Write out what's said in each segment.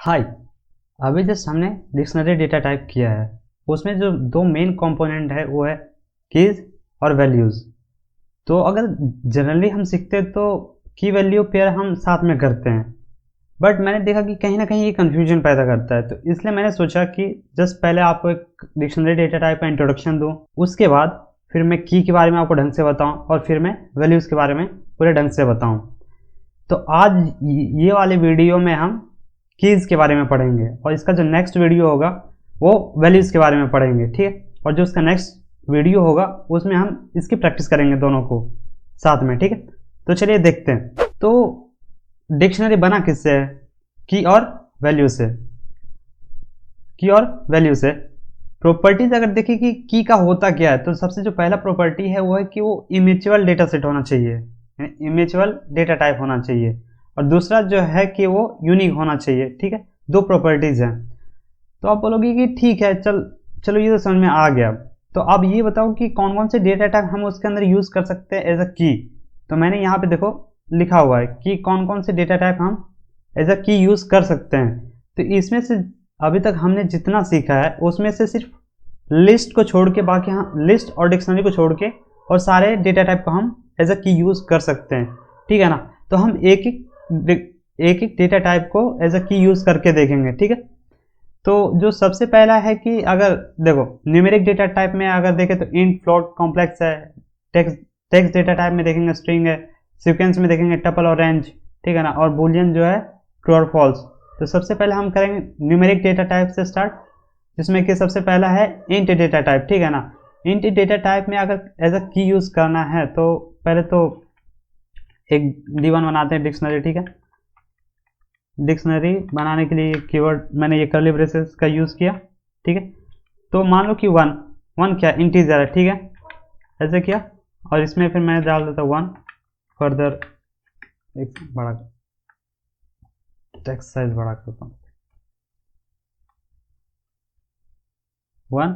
हाय। अभी जस्ट हमने dictionary data type किया है। उसमें जो दो मेन कंपोनेंट है वो है कीज और वैल्यूज़। तो अगर जनरली हम सीखते हैं तो की वैल्यू पेयर हम साथ में करते हैं, बट मैंने देखा कि कहीं ना कहीं ये कन्फ्यूजन पैदा करता है। तो इसलिए मैंने सोचा कि जस्ट पहले आपको एक डिक्शनरी डेटा टाइप का इंट्रोडक्शन दूँ, उसके बाद फिर मैं की के बारे में आपको ढंग से बताऊँ और फिर मैं वैल्यूज़ के बारे में पूरे ढंग से बताऊँ। तो आज ये वाले वीडियो में हम कीज के बारे में पढ़ेंगे और इसका जो नेक्स्ट वीडियो होगा वो वैल्यूज के बारे में पढ़ेंगे, ठीक है। और जो उसका नेक्स्ट वीडियो होगा उसमें हम इसकी प्रैक्टिस करेंगे दोनों को साथ में, ठीक है। तो चलिए देखते हैं। तो डिक्शनरी बना किससे है? की और वैल्यू से। की और वैल्यू से प्रॉपर्टीज अगर देखिए कि की का होता क्या है, तो सबसे जो पहला प्रॉपर्टी है वो है कि वो इमेचुअल डेटा सेट होना चाहिए, इमेचुअल डेटा टाइप होना चाहिए। और दूसरा जो है कि वो यूनिक होना चाहिए, ठीक है। दो प्रॉपर्टीज हैं। तो आप बोलोगे कि ठीक है, चलो ये तो समझ में आ गया। तो अब ये बताओ कि कौन कौन से डेटा टाइप हम उसके अंदर यूज कर सकते हैं एज अ की। तो मैंने यहाँ पे देखो लिखा हुआ है कि कौन कौन से डेटा टाइप हम एज अ की यूज कर सकते हैं। तो इसमें से अभी तक हमने जितना सीखा है उसमें से सिर्फ लिस्ट को छोड़ के, बाकी हम लिस्ट और डिक्शनरी को छोड़ के और सारे डेटा टाइप को हम एज अ की यूज कर सकते हैं, ठीक है ना। तो हम एक एक डेटा टाइप को एज अ की यूज करके देखेंगे, ठीक है। तो जो सबसे पहला है कि अगर देखो न्यूमेरिक डेटा टाइप में अगर देखें तो इंट, फ्लोट, कॉम्प्लेक्स है। टेक्स्ट टेक्स्ट डेटा टाइप में देखेंगे स्ट्रिंग है। सीक्वेंस में देखेंगे टपल और रेंज, ठीक है ना। और बूलियन जो है ट्रू और फॉल्स। तो सबसे पहले हम करेंगे न्यूमेरिक डेटा टाइप से स्टार्ट, जिसमें कि सबसे पहला है इंट डेटा टाइप, ठीक है ना। इंट डेटा टाइप में अगर एज अ की यूज करना है तो पहले तो एक D1 बनाते हैं डिक्शनरी, ठीक है। डिक्शनरी बनाने के लिए कीवर्ड मैंने ये कर्ली ब्रेसेस का यूज किया, ठीक है। तो मान लो कि वन वन क्या इंटीजर है, ठीक है। ऐसे किया और इसमें फिर मैं डाल देता वन। फर्दर एक बड़ा टेक्स्ट साइज बड़ा करता हूँ, वन,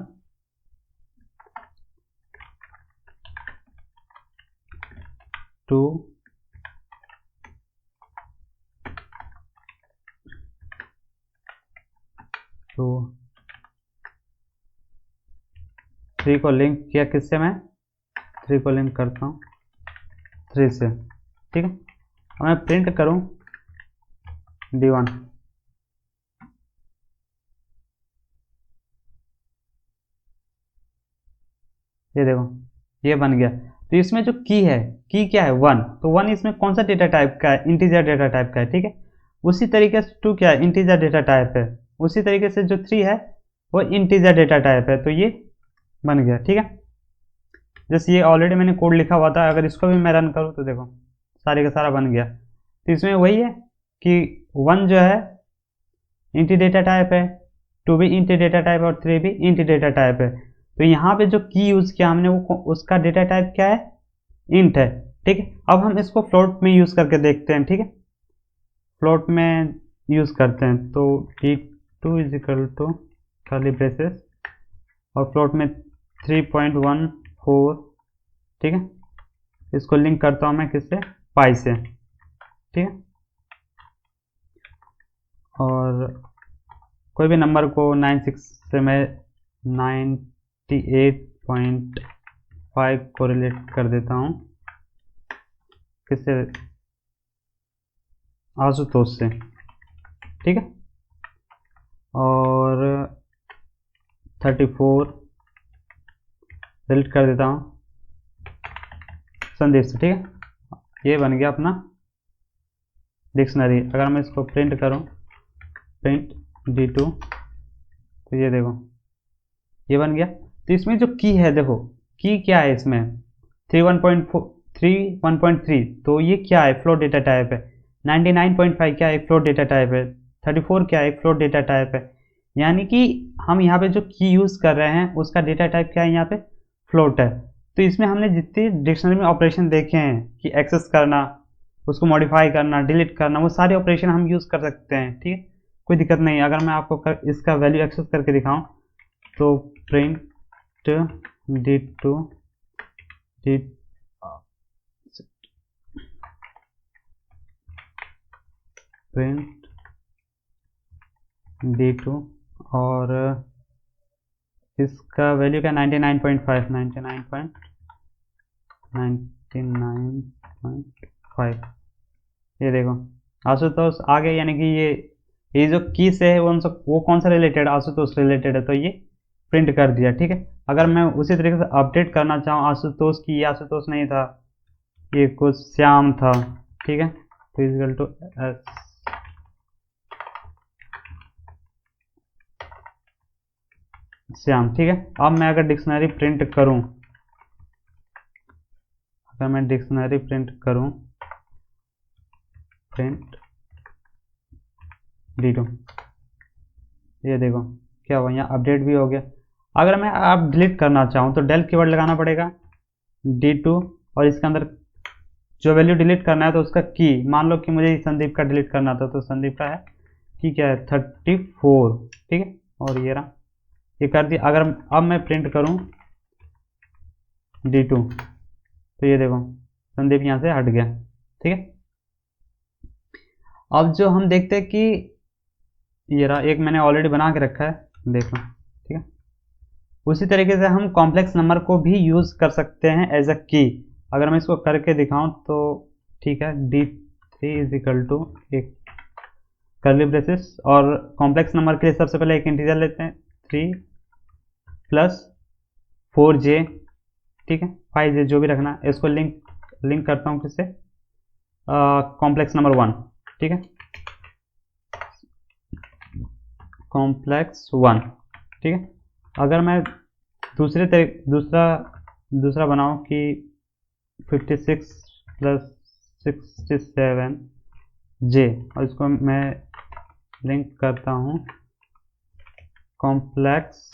टू, टू, थ्री को लिंक किया किससे? मैं थ्री को लिंक करता हूँ थ्री से, ठीक है। अब मैं प्रिंट करूँ D1, ये देखो ये बन गया। तो इसमें जो की है, की क्या है? वन। तो वन इसमें कौन सा डेटा टाइप का है? इंटीजर डेटा टाइप का है, ठीक है। उसी तरीके से टू क्या है? इंटीजर डेटा टाइप है। उसी तरीके से जो थ्री है वो इंटीजर डेटा टाइप है। तो ये बन गया, ठीक है। जैसे ये ऑलरेडी मैंने कोड लिखा हुआ था, अगर इसको भी मैं रन करूँ तो देखो सारे का सारा बन गया। तो इसमें वही है कि वन जो है इंटी डेटा टाइप है, टू भी इंटी डेटा टाइप और थ्री भी इंटी डेटा टाइप है। तो यहाँ पे जो की यूज किया हमने वो उसका डेटा टाइप क्या है? इंट है, ठीक है। अब हम इसको फ्लोट में यूज करके देखते हैं, ठीक है। फ्लोट में यूज करते हैं तो D2 is equal to curly braces और फ्लोट में 3.14, ठीक है। इसको लिंक करता हूँ मैं किससे? पाई से, ठीक है। और कोई भी नंबर को 96 से मैं 98.5 को रिलेट कर देता हूँ किससे? आशुतोष से, ठीक है। और 34 रिलेट कर देता हूँ संदीप से, ठीक है। ये बन गया अपना डिक्शनरी। अगर मैं इसको प्रिंट करूँ, प्रिंट D2, तो ये देखो ये बन गया। तो इसमें जो की है देखो, की क्या है इसमें? 1.3 तो ये क्या है? फ्लोट डेटा टाइप है। 99.5 क्या है? फ्लोट डेटा टाइप है। 34 क्या है? फ्लोट डेटा टाइप है। यानी कि हम यहाँ पे जो की यूज कर रहे हैं उसका डेटा टाइप क्या है? यहाँ पे फ्लोट है। तो इसमें हमने जितने डिक्शनरी में ऑपरेशन देखे हैं कि एक्सेस करना, उसको मॉडिफाई करना, डिलीट करना, वो सारे ऑपरेशन हम यूज कर सकते हैं, ठीक है। कोई दिक्कत नहीं है। अगर मैं आपको इसका वैल्यू एक्सेस करके दिखाऊं तो print D2 D print D2 और इसका वैल्यू क्या 99.5 99.5 ये देखो आशुतोष आ गया, यानी कि ये जो की से है वो कौन सा रिलेटेड, आशुतोष रिलेटेड है, तो ये प्रिंट कर दिया। ठीक है, अगर मैं उसी तरीके से अपडेट करना चाहूँ आशुतोष की, ये आशुतोष नहीं था, ये कुछ श्याम था। ठीक है, तो इक्वल टू एस श्याम। ठीक है, अब मैं अगर डिक्शनरी प्रिंट करूं, प्रिंट D2, ये देखो क्या हुआ, यहाँ अपडेट भी हो गया। अगर मैं आप डिलीट करना चाहूँ तो डेल कीवर्ड लगाना पड़ेगा D2 और इसके अंदर जो वैल्यू डिलीट करना है तो उसका की, मान लो कि मुझे संदीप का डिलीट करना था, तो संदीप का है की क्या है 34। ठीक है, और ये रहा, ये कर दिया। अगर अब मैं प्रिंट करूं D2 तो ये देखो संदीप यहाँ से हट गया। ठीक है, अब जो हम देखते हैं कि ये रहा, एक मैंने ऑलरेडी बना के रखा है, देख लो। ठीक है, उसी तरीके से हम कॉम्प्लेक्स नंबर को भी यूज कर सकते हैं एज अ की। अगर मैं इसको करके दिखाऊं तो ठीक है, D3 इज इक्वल टू एक कर्ली ब्रेसेस, और कॉम्प्लेक्स नंबर के लिए सबसे पहले एक इंटीजर लेते हैं 3 प्लस 4j, ठीक है 5j जो भी रखना है। इसको लिंक करता हूँ किससे, कॉम्प्लेक्स नंबर 1। ठीक है, कॉम्प्लेक्स 1। ठीक है, अगर मैं दूसरा बनाऊं कि 56 प्लस 67j, और इसको मैं लिंक करता हूं कॉम्प्लेक्स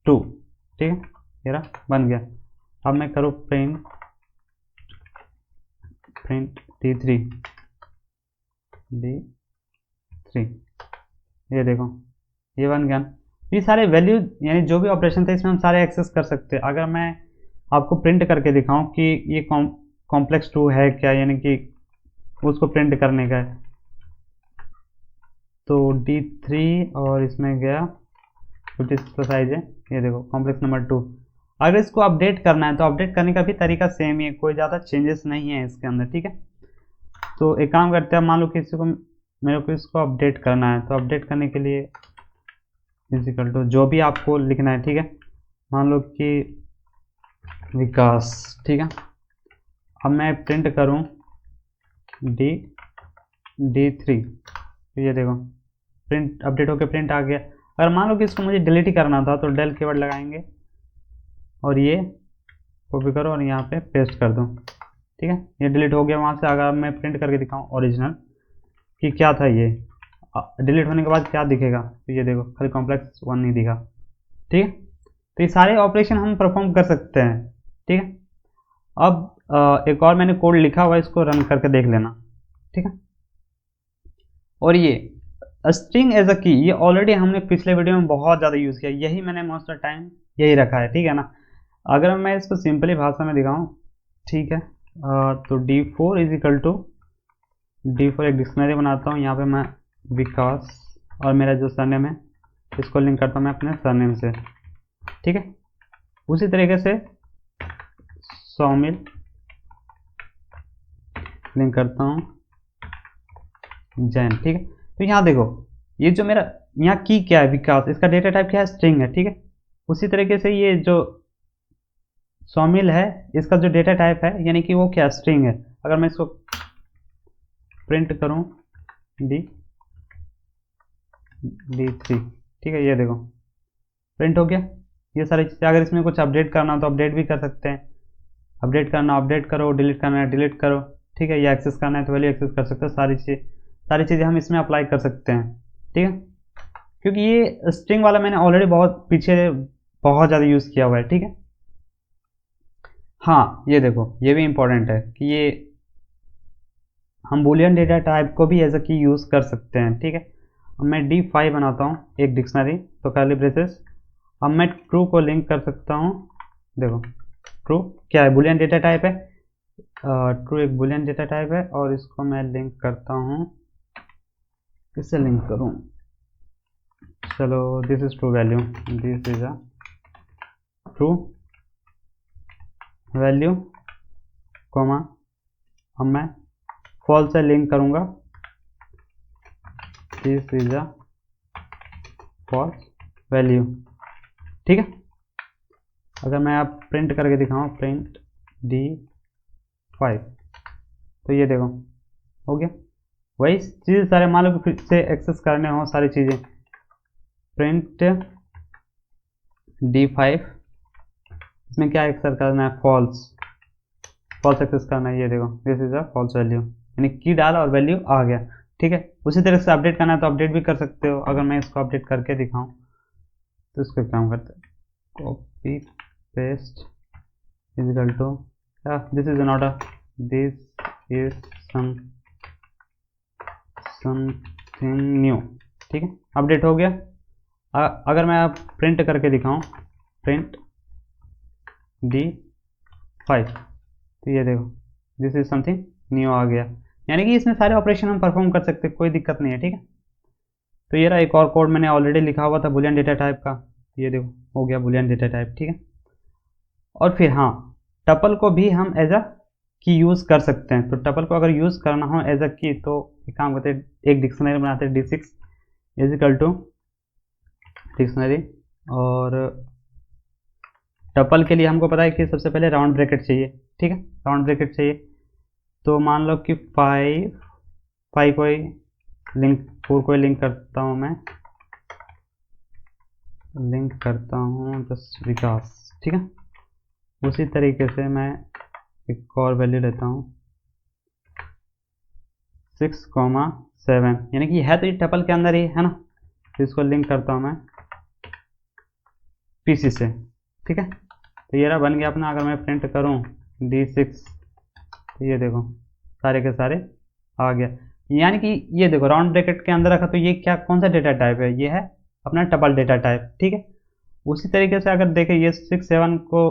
2। ठीक है, ये रहा, बन गया। अब मैं करूँ प्रिंट D3, ये देखो ये बन गया। ये सारे वैल्यू यानी जो भी ऑपरेशन थे इसमें हम सारे एक्सेस कर सकते हैं। अगर मैं आपको प्रिंट करके दिखाऊं कि ये कॉम्प्लेक्स 2 है क्या, यानी कि उसको प्रिंट करने का है, तो D3 और इसमें गया 56 प्लस i j, ये देखो कॉम्प्लेक्स नंबर 2। अगर इसको अपडेट करना है तो अपडेट करने का भी तरीका सेम ही है, कोई ज़्यादा चेंजेस नहीं है इसके अंदर। ठीक है, तो एक काम करते हैं, मान लो किसी को मेरे को इसको अपडेट करना है, तो अपडेट करने के लिए इजिकल टू जो भी आपको लिखना है। ठीक है, मान लो कि विकास। ठीक है, अब मैं प्रिंट करूं D3, तो ये देखो प्रिंट अपडेट होकर प्रिंट आ गया। अगर मान लो कि इसको मुझे डिलीट ही करना था तो डेल कीवर्ड लगाएंगे और ये कॉपी करो और यहाँ पे पेस्ट कर दो। ठीक है, ये डिलीट हो गया वहाँ से। अगर मैं प्रिंट करके दिखाऊं ओरिजिनल कि क्या था, ये डिलीट होने के बाद क्या दिखेगा, तो ये देखो खाली कॉम्प्लेक्स 1 नहीं दिखा। ठीक है, तो ये सारे ऑपरेशन हम परफॉर्म कर सकते हैं। ठीक है, अब एक और मैंने कोड लिखा हुआ है, इसको रन करके देख लेना। ठीक है, और ये स्ट्रिंग एज अ की, ये ऑलरेडी हमने पिछले वीडियो में बहुत ज़्यादा यूज़ किया, यही मैंने मोस्ट ऑफ टाइम यही रखा है। ठीक है ना, अगर मैं इसको सिंपली भाषा में दिखाऊं, ठीक है, तो D4 is equal to D4 एक डिक्शनरी बनाता हूँ, यहाँ पे मैं विकास और मेरा जो सरनेम है इसको लिंक करता हूँ मैं अपने सरनेम से। ठीक है, उसी तरीके से सौमिल लिंक करता हूँ जैन। ठीक है, तो यहाँ देखो ये जो मेरा यहाँ की क्या है, विकास, इसका डेटा टाइप क्या है, स्ट्रिंग है। ठीक है, उसी तरीके से ये जो सौमिल है इसका जो डेटा टाइप है यानी कि वो क्या स्ट्रिंग है। अगर मैं इसको प्रिंट करूं D3, ठीक है, ये देखो प्रिंट हो गया। ये सारी चीज़ें अगर इसमें कुछ अपडेट करना हो तो अपडेट भी कर सकते हैं, अपडेट करना अपडेट करो, डिलीट करना है डिलीट करो। ठीक है, या एक्सेस करना है तो वैल्यू एक्सेस कर सकते हो। सारी चीज़ें हम इसमें अप्लाई कर सकते हैं। ठीक है, क्योंकि ये स्ट्रिंग वाला मैंने ऑलरेडी बहुत पीछे बहुत ज़्यादा यूज़ किया हुआ है। ठीक है, हाँ ये देखो ये भी इंपॉर्टेंट है कि ये हम बुलियन डेटा टाइप को भी एज अ की यूज़ कर सकते हैं। ठीक है, अब मैं D5 बनाता हूँ एक डिक्शनरी, तो कर्ली ब्रेसेस, अब मैं ट्रू को लिंक कर सकता हूँ। देखो ट्रू क्या है, बुलियन डेटा टाइप है, ट्रू एक बुलियन डेटा टाइप है और इसको मैं लिंक करता हूँ, किससे लिंक करूँ, चलो this is true value, this is a true value comma, अब मैं फॉल्स से लिंक करूँगा, this is a false value. ठीक है, अगर मैं आप प्रिंट करके दिखाऊँ, प्रिंट D5, तो ये देखो हो गया। वही चीज़ सारे मान लो फिर से एक्सेस करने हो सारी चीज़ें, प्रिंट D5, इसमें क्या एक्सेस करना है, फॉल्स एक्सेस करना है, ये देखो this is a false value, यानी की डाला और वैल्यू आ गया। ठीक है, उसी तरह से अपडेट करना है तो अपडेट भी कर सकते हो। अगर मैं इसको अपडेट करके दिखाऊं तो इसको काम करते हैं, copy paste is equal to, this is not a, this is something new. ठीक है, अपडेट हो गया। अगर मैं अब प्रिंट करके दिखाऊं, प्रिंट D5, तो ये देखो दिस इज समथिंग न्यू आ गया, यानी कि इसमें सारे ऑपरेशन हम परफॉर्म कर सकते हैं, कोई दिक्कत नहीं है। ठीक है, तो ये रहा एक और कोड मैंने ऑलरेडी लिखा हुआ था बुलियन डेटा टाइप का, ये देखो हो गया बुलियन डेटा टाइप। ठीक है, और फिर हाँ, टपल को भी हम एज अ की यूज़ कर सकते हैं। तो टपल को अगर यूज़ करना हो एज अ की, तो एक काम करते हैं, एक डिक्शनरी बनाते हैं, D6 इजिकल टू डिक्शनरी, और टपल के लिए हमको पता है कि सबसे पहले राउंड ब्रैकेट चाहिए। ठीक है, राउंड ब्रैकेट चाहिए, तो मान लो कि 5 कोई लिंक, 4 कोई लिंक करता हूँ, मैं लिंक करता हूँ जस्ट विकास। ठीक है, उसी तरीके से मैं एक और वैल्यू लेता हूँ 6,7, यानी कि है तो ये टपल के अंदर ही है ना, तो इसको लिंक करता हूँ मैं PC से। ठीक है, तो ये रहा बन गया अपना। अगर मैं प्रिंट करूँ D6, तो ये देखो सारे के सारे आ गया, यानी कि ये देखो राउंड ब्रैकेट के अंदर रखा, तो ये क्या कौन सा डेटा टाइप है, ये है अपना टपल डेटा टाइप। ठीक है, उसी तरीके से अगर देखें ये 6,7 को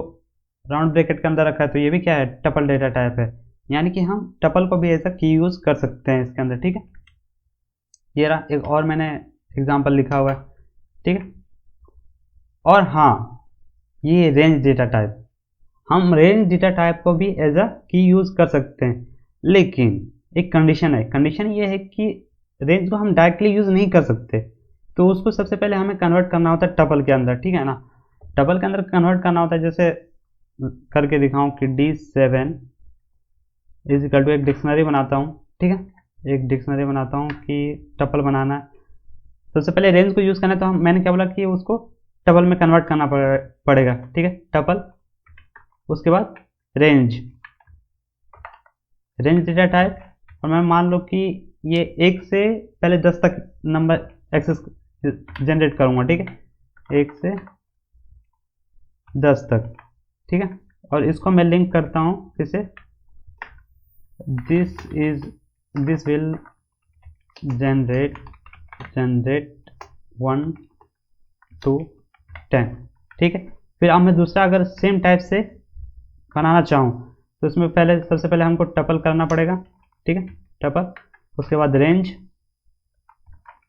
राउंड ब्रैकेट के अंदर रखा है, तो ये भी क्या है, टपल डेटा टाइप है, यानी कि हम टपल को भी ऐसा की यूज़ कर सकते हैं इसके अंदर। ठीक है, ये रहा एक और मैंने एग्जाम्पल लिखा हुआ है। ठीक है, और हाँ, ये रेंज डेटा टाइप, हम रेंज डेटा टाइप को भी एज अ की यूज़ कर सकते हैं, लेकिन एक कंडीशन है। कंडीशन ये है कि रेंज को हम डायरेक्टली यूज़ नहीं कर सकते, तो उसको सबसे पहले हमें कन्वर्ट करना होता है टपल के अंदर। ठीक है ना, टपल के अंदर कन्वर्ट करना होता है, जैसे करके दिखाऊं कि D7 इज इक्वल टू, एक डिक्शनरी बनाता हूँ। ठीक है, एक डिक्शनरी बनाता हूँ कि टपल बनाना है, सबसे पहले रेंज को यूज़ करना है, तो हम मैंने क्या बोला कि उसको टपल में कन्वर्ट करना पड़ेगा। ठीक है, टपल, उसके बाद रेंज डेटा टाइप, और मैं मान लो कि ये 1 से पहले 10 तक नंबर एक्सेस जनरेट करूँगा। ठीक है, 1 से 10 तक। ठीक है, और इसको मैं लिंक करता हूँ किसे, दिस विल जनरेट 1 to 10। ठीक है, फिर अब मैं दूसरा अगर सेम टाइप से बनाना चाहूँ, तो इसमें पहले सबसे पहले हमको टपल करना पड़ेगा। ठीक है, टपल, उसके बाद रेंज,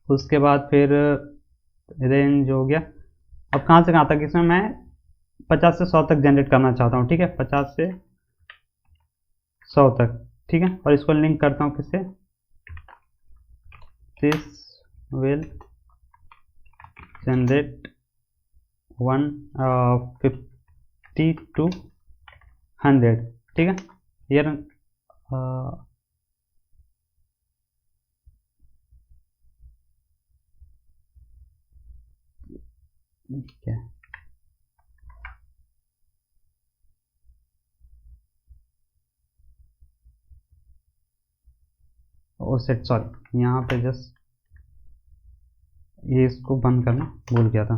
उसके बाद फिर रेंज हो गया। अब कहाँ से कहाँ तक, इसमें मैं 50 से 100 तक जनरेट करना चाहता हूँ। ठीक है, 50 से 100 तक। ठीक है, और इसको लिंक करता हूँ किससे, दिस विल जनरेट 50 to 100। ठीक है, ये क्या, ओ सेट, सॉरी यहाँ पे जस्ट ये इसको बंद करना भूल गया था,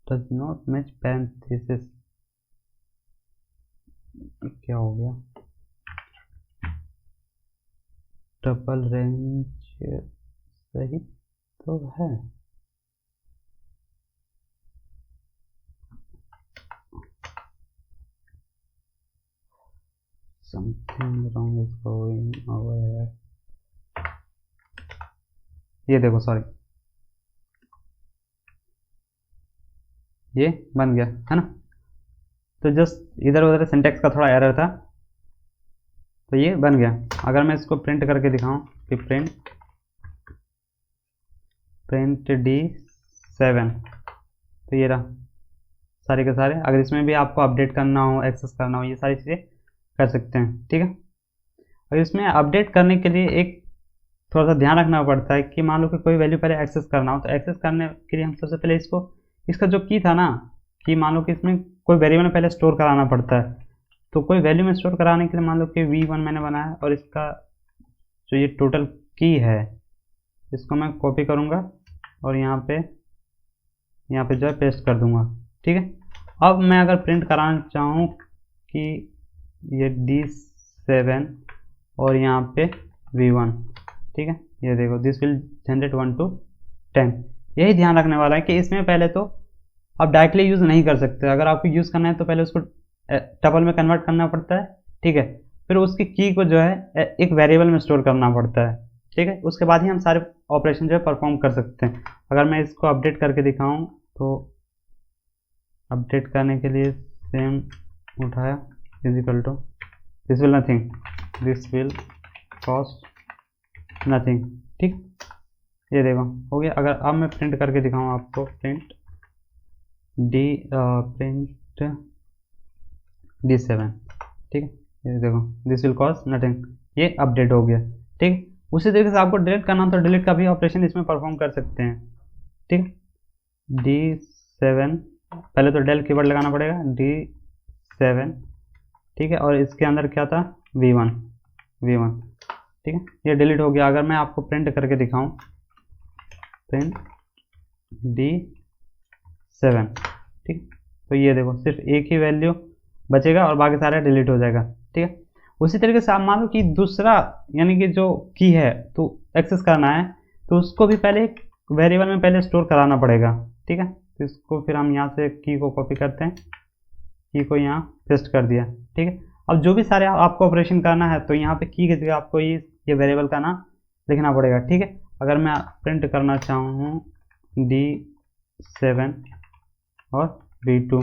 डज नॉट मैच पैरेंथेसिस, क्या हो गया, ट्रिपल रेंज सही तो है, something wrong is going over, ये देखो सॉरी, ये बन गया है ना। तो जस्ट इधर उधर सिंटेक्स का थोड़ा एरर था, तो ये बन गया। अगर मैं इसको प्रिंट करके दिखाऊं कि प्रिंट D7, तो ये रहा सारे के सारे। अगर इसमें भी आपको अपडेट करना हो, एक्सेस करना हो, ये सारी चीज़ें कर सकते हैं, ठीक है। और इसमें अपडेट करने के लिए एक थोड़ा सा ध्यान रखना पड़ता है कि मान लो कि कोई वैल्यू पहले एक्सेस करना हो, तो एक्सेस करने के लिए हम सबसे पहले इसका जो की था ना, कि मान लो कि इसमें कोई वेरिएबल पहले स्टोर कराना पड़ता है। तो कोई वैल्यू में स्टोर कराने के लिए मान लो कि V1 मैंने बनाया, और इसका जो ये टोटल की है इसको मैं कॉपी करूँगा और यहाँ पे जो है पेस्ट कर दूंगा, ठीक है। अब मैं अगर प्रिंट कराना चाहूँ कि ये D7 और यहाँ पे V1, ठीक है, ये देखो दिस विल जनरेट 1 to 10। यही ध्यान रखने वाला है कि इसमें पहले तो आप डायरेक्टली यूज़ नहीं कर सकते। अगर आपको यूज़ करना है तो पहले उसको टपल में कन्वर्ट करना पड़ता है, ठीक है। फिर उसकी की को जो है एक वेरिएबल में स्टोर करना पड़ता है, ठीक है। उसके बाद ही हम सारे ऑपरेशन जो है परफॉर्म कर सकते हैं। अगर मैं इसको अपडेट करके दिखाऊं तो अपडेट करने के लिए सेम उठाया is equal to this will nothing, this will cost nothing, ठीक। ये देखो हो गया। अगर अब मैं प्रिंट करके दिखाऊं आपको, प्रिंट D7, ठीक है, ये देखो दिस विल कॉस्ट नथिंग, ये अपडेट हो गया, ठीक। उसी तरीके से आपको डिलीट करना हो तो डिलीट का भी ऑपरेशन इसमें परफॉर्म कर सकते हैं, ठीक। D7 पहले तो डेल कीवर्ड लगाना पड़ेगा, D7, ठीक है, और इसके अंदर क्या था V1, ठीक है, ये डिलीट हो गया। अगर मैं आपको प्रिंट करके दिखाऊं, प्रिंट D7, ठीक, तो ये देखो सिर्फ एक ही वैल्यू बचेगा और बाकी सारा डिलीट हो जाएगा, ठीक है। उसी तरीके से आप मान लो कि दूसरा यानी कि जो की है तो एक्सेस करना है, तो उसको भी पहले एक वेरिएबल में पहले स्टोर कराना पड़ेगा, ठीक है। तो इसको फिर हम यहाँ से की को कॉपी करते हैं, की को यहाँ पेस्ट कर दिया, ठीक है। अब जो भी सारे आपको ऑपरेशन करना है तो यहाँ पे की की जगह आपको ये वेरिएबल का नाम लिखना पड़ेगा, ठीक है। अगर मैं प्रिंट करना चाहूँ D7 और V2,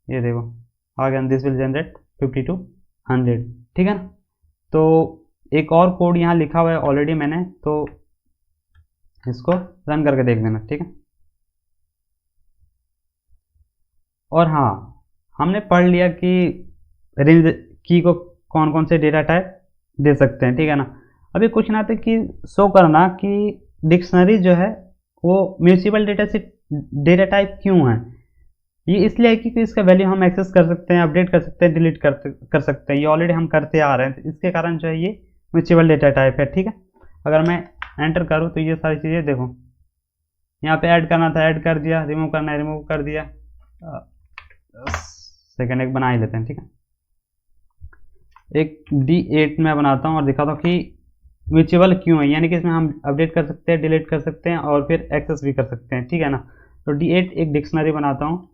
ये देखो आ गया, दिस विल जनरेट 50 to 100, ठीक है ना। तो एक और कोड यहाँ लिखा हुआ है ऑलरेडी मैंने, तो इसको रन करके देख लेना, ठीक है। और हाँ, हमने पढ़ लिया कि रेंज की को कौन कौन से डेटा टाइप दे सकते हैं, ठीक है ना। अभी कुछ ना था कि शो करना कि डिक्शनरी जो है वो म्यूचुअल डेटा टाइप क्यों है। ये इसलिए है कि इसका वैल्यू हम एक्सेस कर सकते हैं, अपडेट कर सकते हैं, डिलीट कर सकते हैं। ये ऑलरेडी हम करते आ रहे हैं, तो इसके कारण जो है ये म्यूचुअल डेटा टाइप है, ठीक है। अगर मैं एंटर करूँ तो ये सारी चीज़ें देखो, यहाँ पे ऐड करना था ऐड कर दिया, रिमूव करना है रिमूव कर दिया। सेकेंड एक बना ही लेते हैं, ठीक है। एक D8 में बनाता हूँ और दिखाता हूँ कि म्यूचुअल क्यों है, यानी कि इसमें हम अपडेट कर सकते हैं, डिलीट कर सकते हैं और फिर एक्सेस भी कर सकते हैं, ठीक है ना। तो D8 एक डिक्शनरी बनाता हूँ,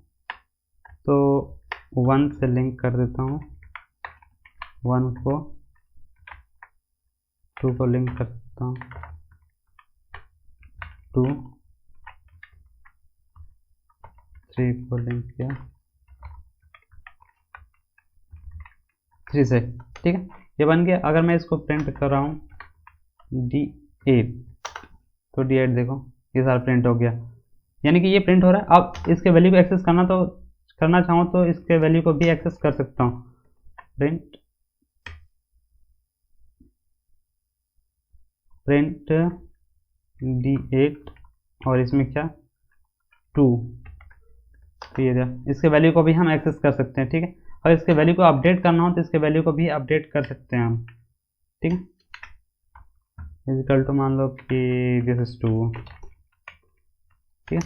तो 1 से लिंक कर देता हूँ, 1 को 2 को लिंक कर सकता हूँ, 2 3 को लिंक किया, 3 से, ठीक है, ये बन गया। अगर मैं इसको प्रिंट कर रहा हूँ D8, तो D8 देखो ये सारा प्रिंट हो गया, यानी कि ये प्रिंट हो रहा है। अब इसके वैल्यू को एक्सेस करना चाहूँ तो इसके वैल्यू को भी एक्सेस कर सकता हूँ, प्रिंट D8 और इसमें क्या 2, तो ये इसके वैल्यू को भी हम एक्सेस कर सकते हैं, ठीक है। और इसके वैल्यू को अपडेट करना हो तो इसके वैल्यू को भी अपडेट कर सकते हैं हम, ठीक है। इक्वल टू मान लो कि दिस इज 2, ठीक है,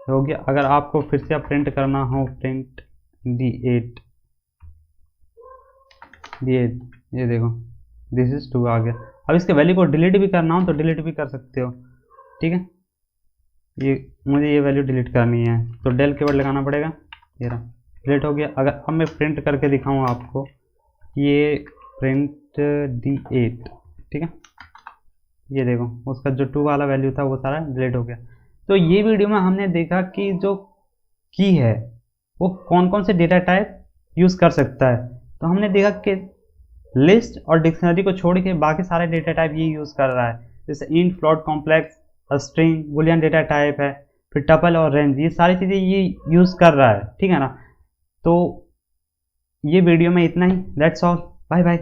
हो गया। अगर आपको फिर से आप प्रिंट करना हो, प्रिंट D8, ये देखो दिस इज 2 आ गया। अब इसके वैल्यू को डिलीट भी करना हो तो डिलीट भी कर सकते हो, ठीक है। ये मुझे ये वैल्यू डिलीट करनी है तो डेल कीवर्ड लगाना पड़ेगा, ये रहा डिलीट हो गया। अगर अब मैं प्रिंट करके दिखाऊँ आपको ये प्रिंट D8, ठीक है। ये देखो उसका जो 2 वाला वैल्यू था वो सारा डिलीट हो गया। तो ये वीडियो में हमने देखा कि जो की है वो कौन कौन से डेटा टाइप यूज़ कर सकता है। तो हमने देखा कि लिस्ट और डिक्शनरी को छोड़ के बाकी सारे डेटा टाइप ये यूज़ कर रहा है, जैसे int, float, complex, string, Boolean data type है, फिर टपल और रेंज, ये सारी चीज़ें ये यूज़ कर रहा है, ठीक है ना। तो ये वीडियो में इतना ही, दैट्स ऑल, बाय बाय।